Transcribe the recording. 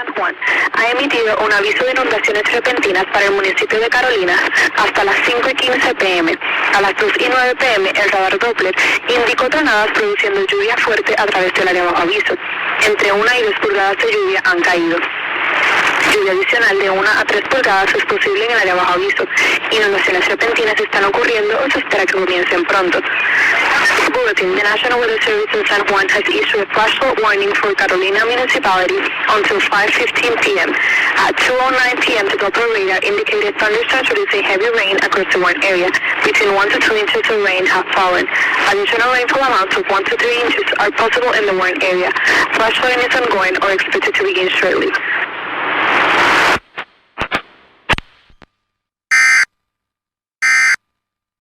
San Juan ha emitido un aviso de inundaciones repentinas para el municipio de Carolinas hasta las 5:15 p.m. A las 2:09 p.m. el radar Doppler indicó tronadas produciendo lluvia fuerte a través del área bajo aviso. Entre 1 y 2 pulgadas de lluvia han caído. Lluvia adicional de 1 a 3 pulgadas es posible en el área bajo aviso. Inundaciones repentinas están ocurriendo o se espera que comiencen pronto. Bulletin: The National Weather Service in San Juan has issued a flash flood warning for Carolina Municipality until 5:15 p.m. At 2:09 p.m. the Doppler radar indicated thunderstorms producing heavy rain across the Warren area. Between 1 to 2 inches of rain have fallen. Additional rainfall amounts of 1 to 3 inches are possible in the Warren area. Flash flooding is ongoing or expected to begin shortly.